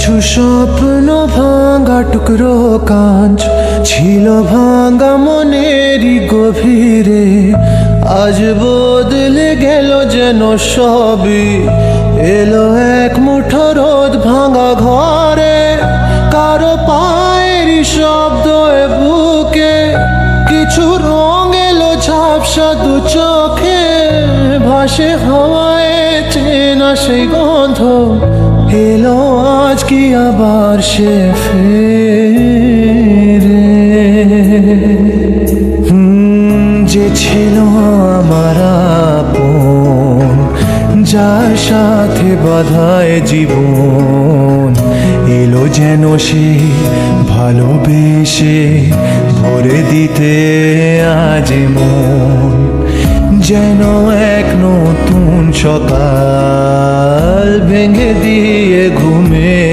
কিছু স্বপ্ন ভাঙা টুকরো কাঁচ ছিল ভাঙা মনেরই গভীরে, আজ বদলে গেল যেন সবই। এলো এক মুঠো রোদ ভাঙা ঘরে, কারো পায়ের শব্দ এ বুকে, কিছু রং এলো ঝাপসা দু চোখে, ভাসে হাওয়ায় চেনা সেই গন্ধ। এলো আজ কি আবার সে ফেরে? যে ছিল আমার আপন, যার সাথে বাঁধায় জীবন, এলো যেন সে ভালোবেসে ভরে দিতে আজ মন। যেন এক নতুন সকাল ভেঙে দিয়ে ঘুমে